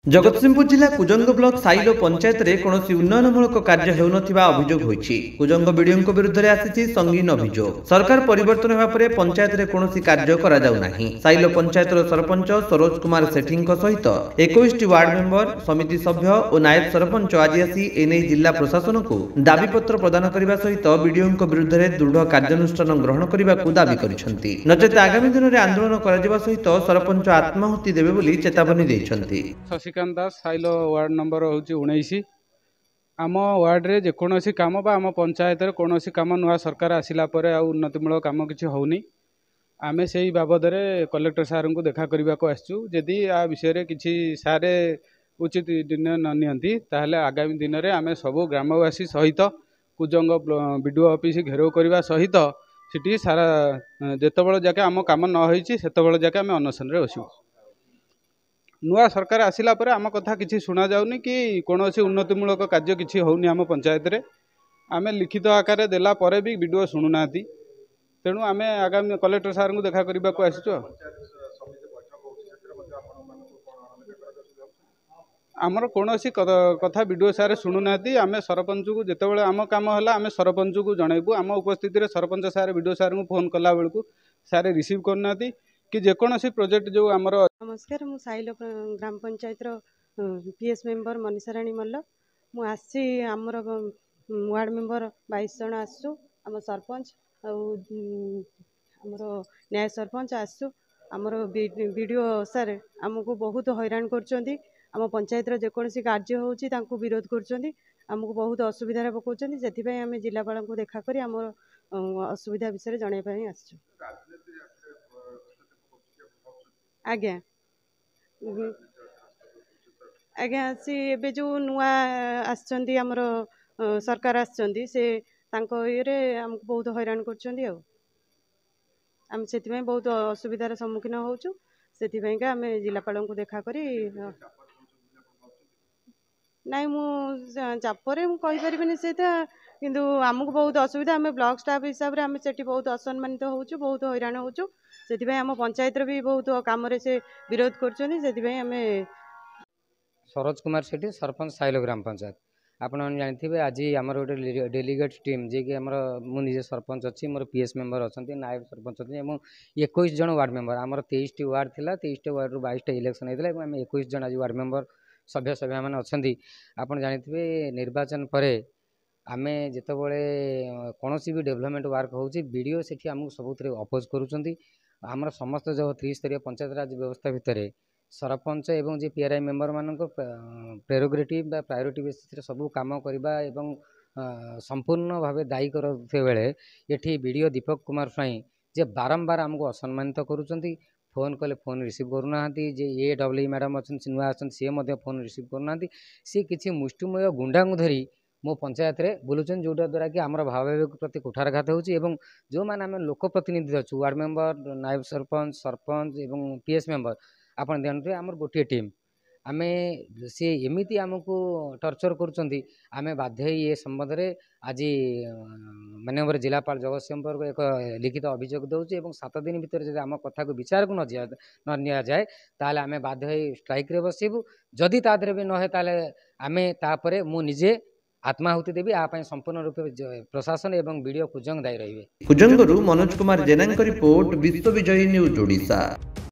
जगतसिंहपुर जिला Kujang block silo panchayat रे कौनसी उन्नयनमूलक कार्य हेउनथिबा अभियोग होईछि। कुजंग बीडीओ विरुद्ध रे आसीछि संगीन अभियोग। सरकार परिवर्तन हेबा परे पंचायत रे कौनसी कार्य करा जाउ नाही। साइलो पंचायत रो सरपंच सरोज कुमार सेठींक सहित 21 वार्ड मेंबर समिति सभ्य और नायब सरपंच आज आसी एने जिला प्रशासन को दाबी पत्र प्रदान करने सहित बीडीओ विरुद्ध रे दृढ़ कार्यानुष्ठान ग्रहण करने को दाबी करिसेंति। नचेत आगामी दिन में आंदोलन करा सहित सरपंच आत्माहुति देबे बोली चेतावनी दैछंति। Shashikant Das silo ward number हूँ 19 आम वार्ड रे जेकोसी कम बा आम पंचायत कौन कम नुआ सरकार आसला उन्नतिमूलक कम किसी होनी आमे से ही बाबद कलेक्टर सार को देखा करने को आसचु। जदि आ विषय किसी सारे उचित निर्णय न नियंती ताहले आगामी दिन में आमे सबू ग्रामवासी सहित कुजंग बीडीओ ऑफिस घेराव करने सहित सीटी सारा जितेबाला जाके आम कम न होती से जाके आम अनशन रे बसू। नुआ सरकार आसिला परे आम कथा किसी शुणा जाउनी कि कौन उन्नतिमूलक कार्य किसी होनी आम पंचायत रे आमे लिखित आकार देला परे भी वीडियो शुणुना तेणु आमे आगामी कलेक्टर सार को देखा करने को आसचु। आमर कौन कथा वीडियो सारे शुणुना आमे सरपंच को जितेबाला आम कम है आमे सरपंच को जनइबू। आम उपस्थित सरपंच सार वीडियो सार को फोन कला बेलू सारे रिसीव करना कि जेकोसी प्रोजेक्ट जो आमर। नमस्कार मु साइलो ग्राम पंचायत पीएस मेंबर मनीषा राणी मल्ल मु आसी आमर वार्ड मेंबर 22 जन आसु आम सरपंच आमर न्याय सरपंच आसु आमर वीडियो सार आमको बहुत हैरान कर आम पंचायत जेकोसी कार्य होची तांको विरोध कर आमको बहुत असुविधा पकाउछन्ती से आम जिलापाल को देखा करी आम असुविधा विषय जनवाई आसु। आज्ञा आज्ञा सी एबे जो नुआ आछंती हमरो सरकार आछंती से तांको ये हमको बहुत हैरान करछंती आम सेति बहुत असुविधार सम्मुखीन होचु से आम जिलापाल को देखा करी नाई मु चापरे मु कहि परिबिनी सेता किंतु आमको बहुत असुविधा आम ब्लॉक स्टाफ हिसाब से आम सेठी बहुत असम्मानित होचु बहुत हैरान होचु से आम पंचायत भी बहुत कम से विरोध कर। सरोज कुमार सेठी सरपंच साइलो ग्राम पंचायत आपण जानते आज आमर गोटे डेलीगेट टीम जी कि आमर मुझे सरपंच अच्छी मोर पीएस मेंबर अच्छा नायब सरपंच अच्छे 21 जन वार्ड मेंबर आमर 23 वार्ड थिला 23 वार्ड रु 22 इलेक्शन होता है आम 21 जन आज वार्ड मेंबर सभ्य सभ्य मैंने अच्छा आपड़ जानते निर्वाचन पर आमे जितेबाला कौन भी डेवलपमेंट वर्क होची वीडियो से आमको सबुथ अपोज करुँच आमर समस्त जो 3 स्तरीय पंचायत राज व्यवस्था भितर सरपंच एवं जे पीआरआई मेंबर मान प्रेरोगेटिव बा प्रायोरिटी बेसिस सबू काम करवा एवं संपूर्ण भाव दायी करते बेले ये वीडियो दीपक कुमार स्वाई जे बारंबार आमको असम्मानित करुँच फोन कले फोन रिसीव करूना जे ए डब्ल्यू मैडम अच्छा नुआ अच्छा सी फोन रिसीव करूना सी किसी मुष्टिमय गुंडा को धरी मो पंचायत रे बुलूचन जोटा द्वारा कि आमर भावावेग प्रति कुठारघात होची एवं जो माने आम लोक प्रतिनिधि अच्छु वार्ड मेंबर नायब सरपंच सरपंच एवं पीएस मेंबर आपन जानते आमर गोटे टीम आमे सी एमिति आमको टर्चर करुँच आमे बाध्य ये संबंध में आज माननीय जिलापाल जगतसिंहपुर को एक लिखित अभियोग दौचे 7 दिन भितर जब आम कथा को विचार को न निया जाए ताले आमे बाध्य स्ट्राइक रे बसिबु जदि तादरे भी न है ताले आमे तापरे मु निजे आत्माहुति देवी आप संपूर्ण रूप प्रशासन एवं वीडियो कुजंग दायी रही। कुजंगरू मनोज कुमार जेना रिपोर्ट विश्व विजयी न्यूज ओडिशा।